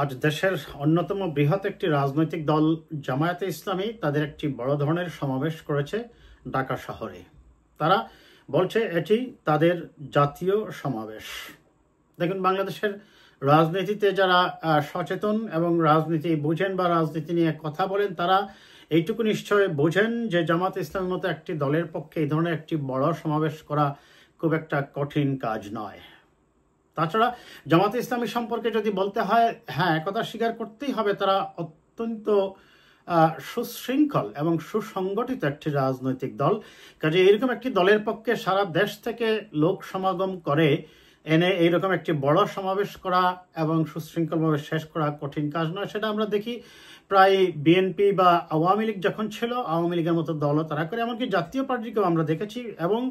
আজ দেশের অন্যতম বৃহৎ একটি রাজনৈতিক দল জামায়াতে ইসলামী তাদের একটি বড় ধরনের সমাবেশ করেছে ঢাকা শহরে। তারা বলছে এটি তাদের জাতীয় সমাবেশ। দেখুন, বাংলাদেশের রাজনীতিতে যারা সচেতন এবং রাজনীতি বুঝেন বা রাজনীতি নিয়ে কথা বলেন, তারা এইটুকু নিশ্চয় বোঝেন যে জামায়াতে ইসলামের মতো একটি দলের পক্ষে এই ধরনের একটি বড় সমাবেশ করা খুব একটা কঠিন কাজ নয়। তাছাড়া জামায়াতে ইসলামী সম্পর্কে যদি বলতে হয়, হ্যাঁ, একথা স্বীকার করতেই হবে, তারা অত্যন্ত সুশৃঙ্খল এবং সুসংগঠিত একটি রাজনৈতিক দল। কাজে এইরকম একটি দলের পক্ষে সারা দেশ থেকে লোক সমাগম করে এনে এইরকম একটি বড় সমাবেশ করা এবং সুশৃঙ্খলভাবে শেষ করা কঠিন কাজ নয়। সেটা আমরা দেখি প্রায় বিএনপি বা আওয়ামী লীগ যখন ছিল, আওয়ামী লীগের মতো দলও তারা করে, এমনকি জাতীয় পার্টিকেও আমরা দেখেছি। এবং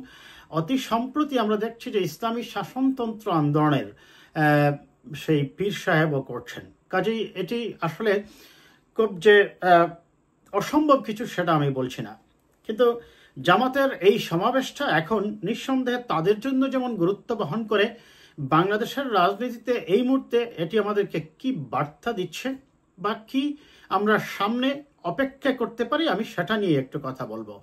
অতি সম্প্রতি আমরা দেখছি যে ইসলামী শাসনতন্ত্র আন্দোলনের সেই পীর সাহেবও করছেন। কাজেই এটি আসলে খুব যে অসম্ভব কিছু সেটা আমি বলছি না, কিন্তু জামাতের এই সমাবেশটা এখন নিঃসন্দেহে তাদের জন্য যেমন গুরুত্ব বহন করে, বাংলাদেশের রাজনীতিতে এই মুহূর্তে এটি আমাদেরকে কি বার্তা দিচ্ছে বা কি আমরা সামনে অপেক্ষা করতে পারি, আমি সেটা নিয়ে একটু কথা বলবো।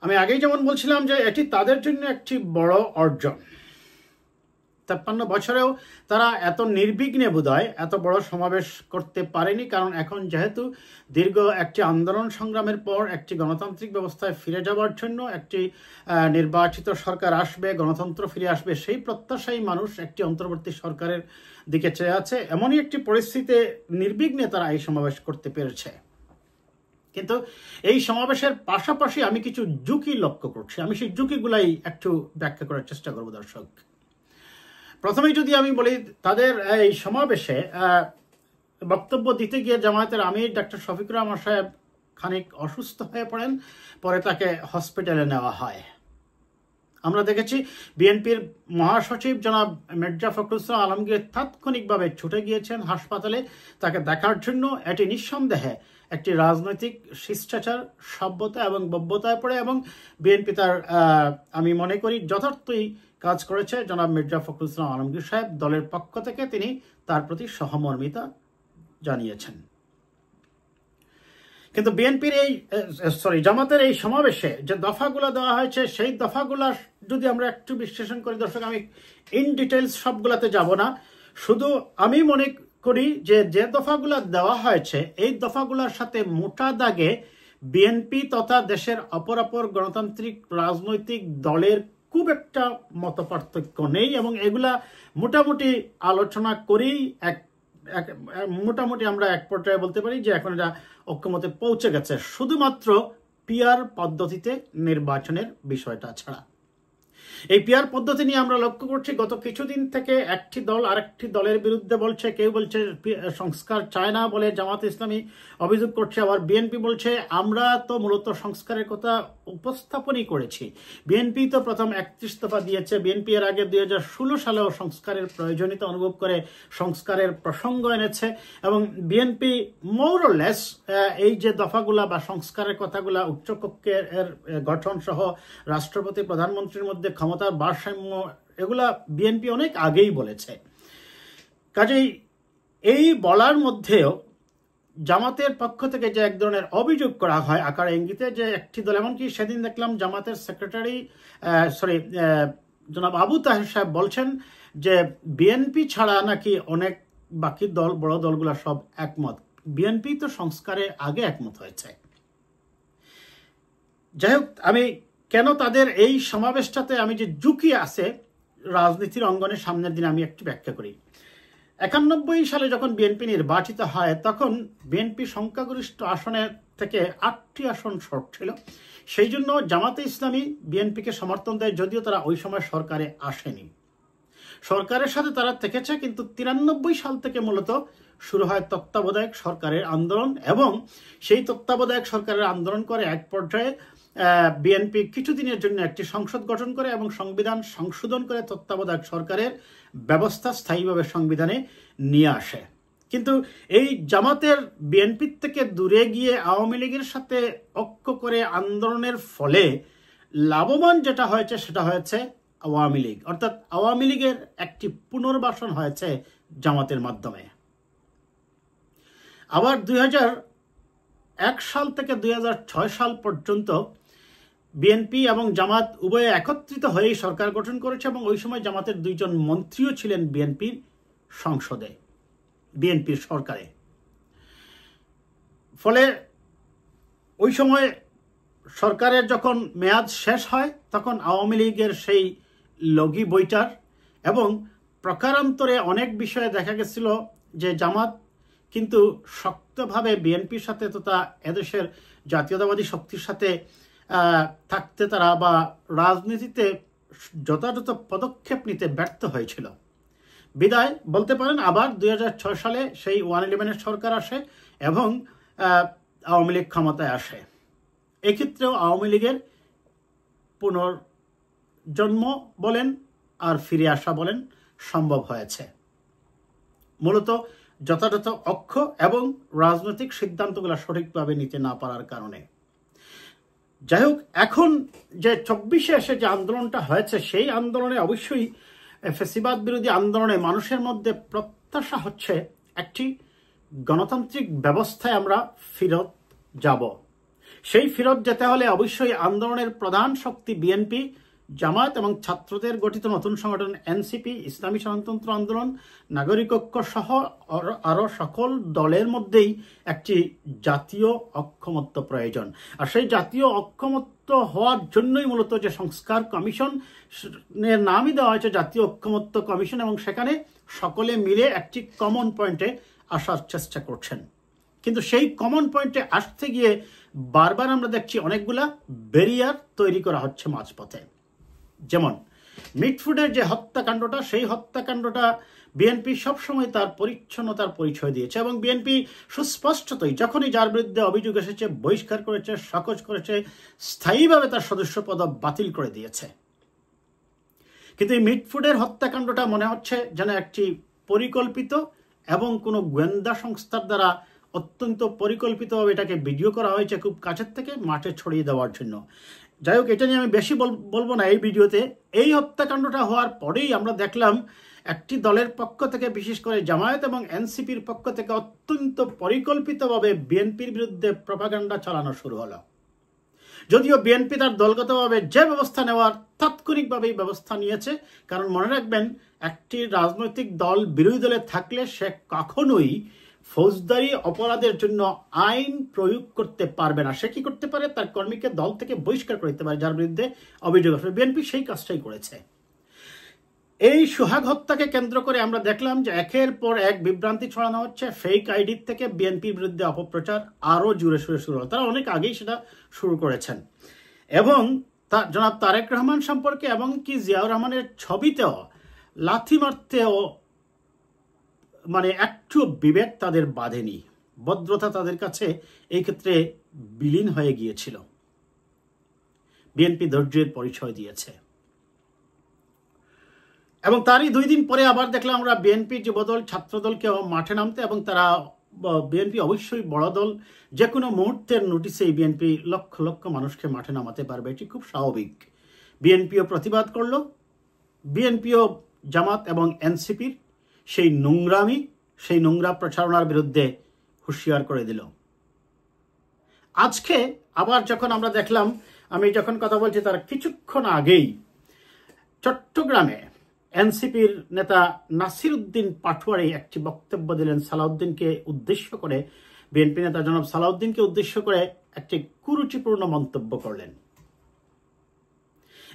আমি আগেই যেমন বলছিলাম যে এটি তাদের জন্য একটি বড় অর্জন। 53 বছরেও তারা এত নির্বিঘ্নে বোধহয় এত বড় সমাবেশ করতে পারেনি, কারণ এখন যেহেতু দীর্ঘ একটি আন্দোলন সংগ্রামের পর একটি গণতান্ত্রিক ব্যবস্থায় ফিরে যাওয়ার জন্য একটি নির্বাচিত সরকার আসবে, গণতন্ত্র ফিরে আসবে, সেই প্রত্যাশাই মানুষ একটি অন্তর্বর্তী সরকারের দিকে চেয়ে আছে। এমনই একটি পরিস্থিতিতে নির্বিঘ্নে তারা এই সমাবেশ করতে পেরেছে। কিন্তু এই সমাবেশের পাশাপাশি আমি কিছু ঝুঁকি লক্ষ্য করছি, আমি সেই ঝুঁকিগুলাই একটু ব্যাখ্যা করার চেষ্টা করব দর্শক। প্রথমেই যদি আমি বলি, তাদের এই সমাবেশে বক্তব্য দিতে গিয়ে জামায়াতের আমির ডক্টর শফিকুর রহমান সাহেব খানিক অসুস্থ হয়ে পড়েন, পরে তাকে হসপিটালে নেওয়া হয়। আমরা দেখেছি বিএনপির মহাসচিব জনাব মির্জা ফখরুল ইসলাম আলমগীর তাৎক্ষণিকভাবে ছুটে গিয়েছেন হাসপাতালে তাকে দেখার জন্য। এটি নিঃসন্দেহে একটি রাজনৈতিক শিষ্টাচার, সভ্যতা এবং ভব্যতায় পড়ে, এবং বিএনপি তার আমি মনে করি যথার্থই কাজ করেছে। জনাব মির্জা ফখরুল ইসলাম আলমগীর সাহেব দলের পক্ষ থেকে তিনি তার প্রতি সহমর্মিতা জানিয়েছেন। কিন্তু বিএনপির জামাতের এই সমাবেশে যে দফাগুলো দেওয়া হয়েছে, সেই দফাগুলা যদি আমরা একটু বিশ্লেষণ করি দর্শক, আমি ইন ডিটেলস সবগুলাতে যাব না, শুধু আমি মনে করি যে যে দফাগুলা দেওয়া হয়েছে এই দফাগুলোর সাথে মোটা দাগে বিএনপি তথা দেশের অপর গণতান্ত্রিক রাজনৈতিক দলের খুব একটা মত পার্থক্য নেই, এবং এগুলা মোটামুটি আলোচনা করেই মোটামুটি আমরা এক পর্যায়ে বলতে পারি যে এখন এটা ঐক্যমতে পৌঁছে গেছে, শুধুমাত্র পিআর পদ্ধতিতে নির্বাচনের বিষয়টা ছাড়া। এই পিআর পদ্ধতি নিয়ে আমরা লক্ষ্য করছি গত কিছুদিন থেকে একটি দল আরেকটি দলের বিরুদ্ধে বলছে, কেউ বলছে সংস্কার চায় না বলে জামায়াতে ইসলামী অভিযোগ করছে, আবার বিএনপি বলছে আমরা তো মূলত সংস্কারের কথা উপস্থাপনই করেছি। বিএনপি তো প্রথম 31 দফা দিয়েছে, বিএনপি এর আগে 2016 সালেও সংস্কারের প্রয়োজনীয়তা অনুভব করে সংস্কারের প্রসঙ্গ এনেছে, এবং বিএনপি মোর অর লেস এই যে দফাগুলা বা সংস্কারের কথাগুলা, উচ্চকক্ষের গঠন সহ রাষ্ট্রপতি প্রধানমন্ত্রীর মধ্যে ক্ষমতার ভারসাম্য, এগুলা বিএনপি অনেক আগেই বলেছে। কাজেই এই বলার মধ্যেও জামাতের পক্ষ থেকে যে এক ধরনের অভিযোগ করা হয় আকার ইঙ্গিতে, যে একটি দল, এমনকি সেদিন দেখলাম জামাতের সেক্রেটারি জনাব আবু তাহের সাহেব বলছেন যে বিএনপি ছাড়া নাকি অনেক বাকি দল, বড় দলগুলা সব একমত, বিএনপি তো সংস্কারে আগে একমত হয়েছে। যাই হোক, আমি কেন তাদের এই সমাবেশটাতে আমি যে ঝুঁকি আছে রাজনীতির অঙ্গনে সামনের দিন আমি একটু ব্যাখ্যা করি। 91 সালে যখন বিএনপি নির্বাচিত হয়, তখন বিএনপি সংখ্যাগরিষ্ঠ আসনের থেকে 8টি আসন শর্ট ছিল। সেই জন্য জামাতে ইসলামী বিএনপিকে সমর্থন দেয়, যদিও তারা ওই সময় সরকারে আসেনি। সরকারের সাথে তারা থেকেছে, কিন্তু 93 সাল থেকে মূলত শুরু হয় তত্ত্বাবধায়ক সরকারের আন্দোলন, এবং সেই তত্ত্বাবধায়ক সরকারের আন্দোলন করে এক পর্যায়ে বিএনপি কিছুদিনের জন্য একটি সংসদ গঠন করে এবং সংবিধান সংশোধন করে তত্ত্বাবধায়ক সরকারের ব্যবস্থা স্থায়ীভাবে সংবিধানে নিয়ে আসে। কিন্তু এই জামাতের বিএনপির থেকে দূরে গিয়ে আওয়ামী লীগের সাথে ঐক্য করে আন্দোলনের ফলে লাভবান যেটা হয়েছে সেটা হয়েছে আওয়ামী লীগ, অর্থাৎ আওয়ামী লীগের একটি পুনর্বাসন হয়েছে জামাতের মাধ্যমে। আবার 2001 সাল থেকে 2006 সাল পর্যন্ত বিএনপি এবং জামাত উভয়ে একত্রিত হয়েই সরকার গঠন করেছে এবং ওই সময় জামাতের 2 জন মন্ত্রীও ছিলেন বিএনপির সংসদে, বিএনপির সরকারে। ফলে ওই সময় সরকারের যখন মেয়াদ শেষ হয় তখন আওয়ামী লীগের সেই লগি বইটার এবং প্রকারান্তরে অনেক বিষয়ে দেখা গেছিল যে জামাত কিন্তু শক্তভাবে বিএনপির সাথে তথা এদেশের জাতীয়তাবাদী শক্তির সাথে থাকতে তারা বা রাজনীতিতে যথাযথ পদক্ষেপ নিতে ব্যর্থ হয়েছিল। বিদায় বলতে পারেন আবার 2006 সালে সেই 111-এর সরকার আসে এবং আওয়ামী লীগ ক্ষমতায় আসে। এক্ষেত্রেও আওয়ামী লীগের পুনর্জন্ম বলেন আর ফিরে আসা বলেন সম্ভব হয়েছে, মূলত যথাযথ অক্ষ এবং রাজনৈতিক সিদ্ধান্তগুলো সঠিকভাবে নিতে না পারার কারণে। যাই হোক, এখন যে 24-এ এসে যে আন্দোলনটা হয়েছে সেই আন্দোলনে অবশ্যই ফ্যাসিবাদ বিরোধী আন্দোলনে মানুষের মধ্যে প্রত্যাশা হচ্ছে একটি গণতান্ত্রিক ব্যবস্থায় আমরা ফিরত যাব। সেই ফিরত যেতে হলে অবশ্যই আন্দোলনের প্রধান শক্তি বিএনপি, জামায়াত এবং ছাত্রদের গঠিত নতুন সংগঠন এনসিপি, ইসলামী স্বতন্ত্র আন্দোলন, নাগরিক ঐক্য সহ আরো সকল দলের মধ্যেই একটি জাতীয় ঐক্যমত্য প্রয়োজন। আর সেই জাতীয় ঐক্যমত্য হওয়ার জন্যই মূলত যে সংস্কার কমিশনের নামই দেওয়া হয়েছে জাতীয় ঐক্যমত্য কমিশন, এবং সেখানে সকলে মিলে একটি কমন পয়েন্টে আসার চেষ্টা করছেন। কিন্তু সেই কমন পয়েন্টে আসতে গিয়ে বারবার আমরা দেখছি অনেকগুলা ব্যারিয়ার তৈরি করা হচ্ছে মাঝপথে। যেমন মিটফুডের যে হত্যাকাণ্ডটা, সেই হত্যাকাণ্ডটা বিএনপি সবসময় তার পরিচ্ছন্নতার পরিচয় দিয়েছে এবং বিএনপি সুস্পষ্টতই যখনই যার বিরুদ্ধে অভিযোগ এসেছে বহিষ্কার করেছে, সকজ করেছে, স্থায়ীভাবে তার সদস্যপদ বাতিল করে দিয়েছে। কিন্তু এই মিটফুডের হত্যাকাণ্ডটা মনে হচ্ছে যেন একটি পরিকল্পিত এবং কোনো গোয়েন্দা সংস্থার দ্বারা অত্যন্ত পরিকল্পিতভাবে এটাকে ভিডিও করা হয়েছে খুব কাছের থেকে মাঠে ছড়িয়ে দেওয়ার জন্য। যাই হোক, এটা নিয়ে আমি বেশি বলবো না এই ভিডিওতে। এই হত্যাকাণ্ডটা হওয়ার পরেই আমরা দেখলাম একটি দলের পক্ষ থেকে, বিশেষ করে জামায়াত এবং এনসিপির পক্ষ থেকে অত্যন্ত পরিকল্পিতভাবে বিএনপির বিরুদ্ধে প্রপাগান্ডা চালানো শুরু হলো। যদিও বিএনপি তার দলগতভাবে যে ব্যবস্থা নেওয়ার তাৎক্ষণিকভাবেই ব্যবস্থা নিয়েছে, কারণ মনে রাখবেন একটি রাজনৈতিক দল বিরোধী দলে থাকলে সে কখনোই ফৌজদারি অপরাধের জন্য আইন প্রয়োগ করতে পারবে না। সে কি করতে পারে? তার কর্মীকে দল থেকে বহিষ্কার করে দিতে পারে যার বিরুদ্ধে অভিযোগ আসবে। বিএনপি সেই কাজটাই করেছে। এই সোহাগ হত্যাকে কেন্দ্র করে আমরা দেখলাম যে একের পর এক বিভ্রান্তি ছড়ানো হচ্ছে। ফেক আইডি থেকে বিএনপির বিরুদ্ধে অপপ্রচার আরো জোরে সোরে শুরু হল। তারা অনেক আগেই সেটা শুরু করেছেন এবং জনাব তারেক রহমান সম্পর্কে এবং কি জিয়াউর রহমানের ছবিতেও লাথি মারতেও মানে একটু বিবেক তাদের বাঁধেনি, ভদ্রতা তাদের কাছে এই ক্ষেত্রে বিলীন হয়ে গিয়েছিল। বিএনপি ধৈর্যের পরিচয় দিয়েছে এবং তারই 2 দিন পরে আবার দেখলাম আমরা বিএনপি যুবদল ছাত্রদলকেও মাঠে নামতে, এবং তারা বিএনপি অবশ্যই বড় দল, যে কোনো মুহূর্তের নোটিসেই বিএনপি লক্ষ লক্ষ মানুষকে মাঠে নামাতে পারবে, এটি খুব স্বাভাবিক। বিএনপিও প্রতিবাদ করলো। বিএনপিও জামাত এবং এনসিপির সেই নোংরামি, সেই নোংরা প্রচারণার বিরুদ্ধে হুঁশিয়ার করে দিল। আজকে আবার যখন আমরা দেখলাম, আমি যখন কথা বলছি তার কিছুক্ষণ আগেই চট্টগ্রামে এনসিপির নেতা নাসির উদ্দিন পাটোয়ারি একটি বক্তব্য দিলেন সালাউদ্দিনকে উদ্দেশ্য করে। বিএনপি নেতা জনাব সালাউদ্দিনকে উদ্দেশ্য করে একটি কুরুচিপূর্ণ মন্তব্য করলেন।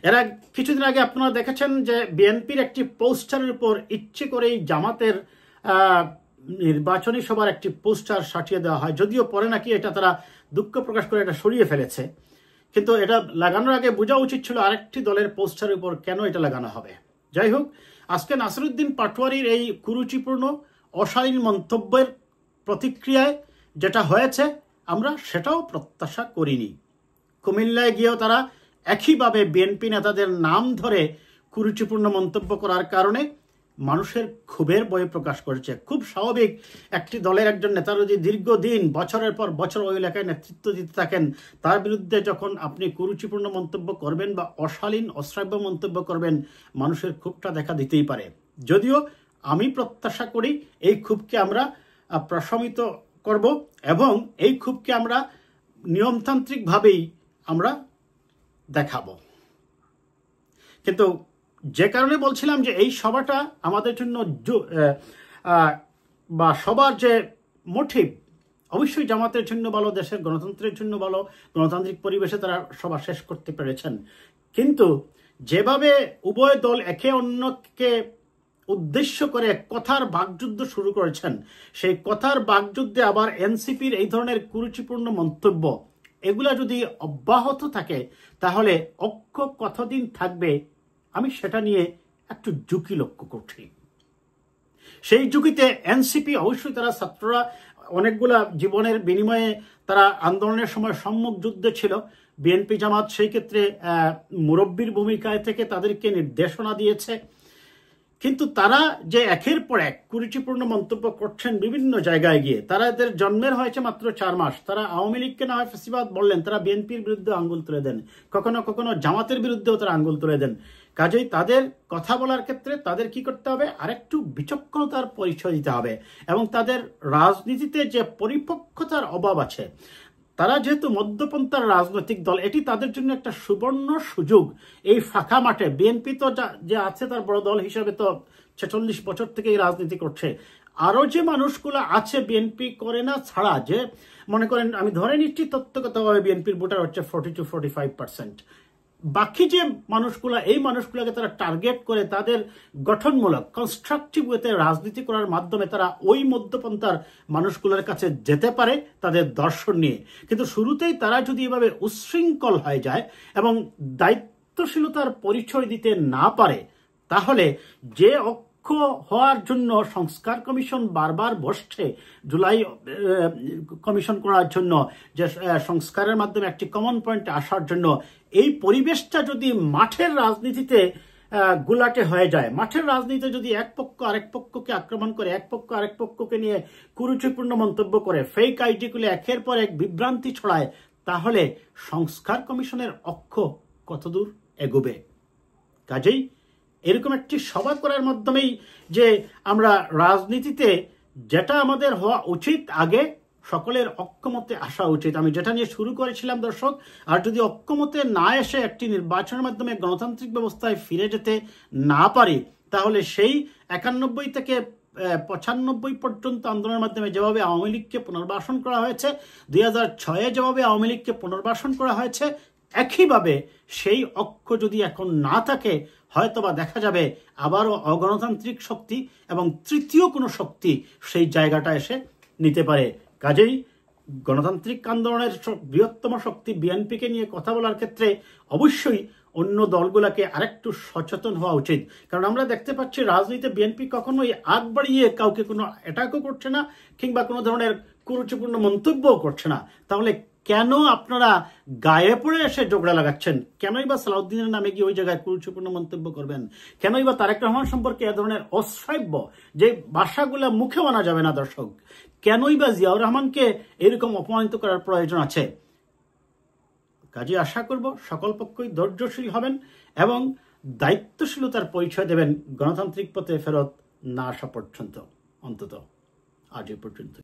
এরা কিছুদিন আগে আপনারা দেখেছেন যে বিএনপির একটি পোস্টারের উপর ইচ্ছে করেই জামাতের নির্বাচনী সভার একটি পোস্টার সাটিয়ে দেওয়া হয়, যদিও পরে নাকি এটা তারা দুঃখ প্রকাশ করে এটা সরিয়ে ফেলেছে। কিন্তু এটা লাগানোর আগে বোঝা উচিত ছিল আরেকটি দলের পোস্টারের উপর কেন এটা লাগানো হবে। যাই হোক, আজকে নাসির উদ্দিন পাটোয়ারির এই কুরুচিপূর্ণ অশালীন মন্তব্যের প্রতিক্রিয়ায় যেটা হয়েছে আমরা সেটাও প্রত্যাশা করিনি। কুমিল্লায় গিয়েও তারা একইভাবে বিএনপি নেতাদের নাম ধরে কুরুচিপূর্ণ মন্তব্য করার কারণে মানুষের ক্ষোভের বই প্রকাশ করেছে। খুব স্বাভাবিক, একটি দলের একজন নেতা যদি দীর্ঘদিন বছরের পর বছর ওই এলাকায় নেতৃত্ব দিতে থাকেন, তার বিরুদ্ধে যখন আপনি কুরুচিপূর্ণ মন্তব্য করবেন বা অশালীন অশ্রাব্য মন্তব্য করবেন, মানুষের ক্ষোভটা দেখা দিতেই পারে। যদিও আমি প্রত্যাশা করি এই ক্ষোভকে আমরা প্রশমিত করব এবং এই ক্ষোভকে আমরা নিয়মতান্ত্রিকভাবেই আমরা দেখাবো। কিন্তু যে কারণে বলছিলাম যে এই সভাটা আমাদের জন্য বা সবার যে মোটিভ, অবশ্যই জামাতের জন্য ভালো, দেশের গণতন্ত্রের জন্য ভালো, গণতান্ত্রিক পরিবেশে তারা সভা শেষ করতে পেরেছেন। কিন্তু যেভাবে উভয় দল একে অন্যকে উদ্দেশ্য করে কথার বাকযুদ্ধ শুরু করেছেন, সেই কথার বাকযুদ্ধে আবার এনসিপির এই ধরনের কুরুচিপূর্ণ মন্তব্য, এগুলা যদি অব্যাহত থাকে তাহলে ঐক্য কতদিন থাকবে আমি সেটা নিয়ে একটু ঝুঁকি লক্ষ্য করছি। সেই ঝুঁকিতে এনসিপি, অবশ্যই তারা ছাত্ররা অনেকগুলা জীবনের বিনিময়ে তারা আন্দোলনের সময় সম্মুখ যুদ্ধে ছিল। বিএনপি জামাত সেই ক্ষেত্রে মুরব্বীর ভূমিকায় থেকে তাদেরকে নির্দেশনা দিয়েছে। কিন্তু তারা যে একের পর এক কুরুচিপূর্ণ মন্তব্য করছেন বিভিন্ন জায়গায় গিয়ে, তারা এদের জন্মের হয়েছে মাত্র 4 মাস, তারা আওয়ামী লীগকে না হয় ফেসিবাদ বললেন, তারা বিএনপির বিরুদ্ধে আঙ্গুল তুলে দেন, কখনো কখনো জামাতের বিরুদ্ধেও তারা আঙ্গুল তুলে দেন। কাজেই তাদের কথা বলার ক্ষেত্রে তাদের কি করতে হবে, আরেকটু বিচক্ষণতার পরিচয় দিতে হবে এবং তাদের রাজনীতিতে যে পরিপক্কতার অভাব আছে, তারা যেহেতু মধ্যপন্থার রাজনৈতিক দল, এটি তাদের জন্য একটা সুবর্ণ সুযোগ। এই ফাঁকা মাঠে বিএনপি তো যে আছে তার বড় দল হিসেবে তো 46 বছর থেকে এই রাজনীতি করছে। আরো যে মানুষগুলো আছে বিএনপি করে না ছাড়া, যে মনে করেন, আমি ধরে নিচ্ছি তত্ত্বগতভাবে বিএনপির ভোটার হচ্ছে 40 to 45%, বাকি যে মানুষগুলা, এই মানুষগুলোকে তারা টার্গেট করে তাদের গঠনমূলক কনস্ট্রাকটিভ ওয়েতে রাজনীতি করার মাধ্যমে তারা ওই মধ্যপন্থার মানুষগুলোর কাছে যেতে পারে তাদের দর্শন নিয়ে। কিন্তু শুরুতেই তারা যদি এভাবে উচ্ছৃঙ্খল হয়ে যায় এবং দায়িত্বশীলতার পরিচয় দিতে না পারে, তাহলে যে হওয়ার জন্য সংস্কার কমিশন বারবার বসছে, জুলাই কমিশন করার জন্য, যে সংস্কারের মাধ্যমে একটি কমন পয়েন্টে আসার জন্য, এই পরিবেশটা যদি মাঠের রাজনীতিতে গুলাটে হয়ে যায়, মাঠের রাজনীতিতে যদি এক পক্ষ আরেক পক্ষকে আক্রমণ করে, এক পক্ষ আরেক পক্ষকে নিয়ে কুরুচিপূর্ণ মন্তব্য করে, ফেক আইডিগুলো একের পর এক বিভ্রান্তি ছড়ায়, তাহলে সংস্কার কমিশনের অক্ষ কতদূর এগোবে? কাজেই এরকম একটি সভা করার মাধ্যমেই যে আমরা রাজনীতিতে যেটা আমাদের হওয়া উচিত, আগে সকলের ঐক্যমতে আসা উচিত। আমি যেটা নিয়ে শুরু করেছিলাম দর্শক, আর যদি ঐক্যমতে না এসে একটি নির্বাচনের মাধ্যমে গণতান্ত্রিক ব্যবস্থায় ফিরে যেতে না পারি, তাহলে সেই 91 থেকে 95 পর্যন্ত আন্দোলনের মাধ্যমে যেভাবে আওয়ামী লীগকে পুনর্বাসন করা হয়েছে, 2006-এ যেভাবে আওয়ামী লীগকে পুনর্বাসন করা হয়েছে, একইভাবে সেই ঐক্য যদি এখন না থাকে, হয়তোবা দেখা যাবে আবারও অগণতান্ত্রিক শক্তি এবং তৃতীয় কোনো শক্তি সেই জায়গাটা এসে নিতে পারে। কাজেই গণতান্ত্রিক আন্দোলনের বৃহত্তম শক্তি বিএনপিকে নিয়ে কথা বলার ক্ষেত্রে অবশ্যই অন্য দলগুলোকে আরেকটু সচেতন হওয়া উচিত। কারণ আমরা দেখতে পাচ্ছি রাজনীতিতে বিএনপি কখনোই আগ বাড়িয়ে কাউকে কোনো অ্যাটাকও করছে না, কিংবা কোনো ধরনের কুরুচিপূর্ণ মন্তব্যও করছে না। তাহলে কেন আপনারা গায়ে পড়ে এসে ঝগড়া লাগাচ্ছেন? কেনই বা সালাউদ্দিনের নামে গিয়ে ওই জায়গায় কুরুচিপূর্ণ মন্তব্য করবেন? কেনই বা তারেক রহমান সম্পর্কে এ ধরনের অশ্রাব্য যে ভাষাগুলা মুখে আনা যাবে না দর্শক, কেনই বা জিয়াউর রহমানকে এরকম অপমানিত করার প্রয়োজন আছে? কাজে আশা করব সকল পক্ষই ধৈর্যশীল হবেন এবং দায়িত্বশীলতার পরিচয় দেবেন গণতান্ত্রিক পথে ফেরত না আসা পর্যন্ত। অন্তত আজ এ পর্যন্ত।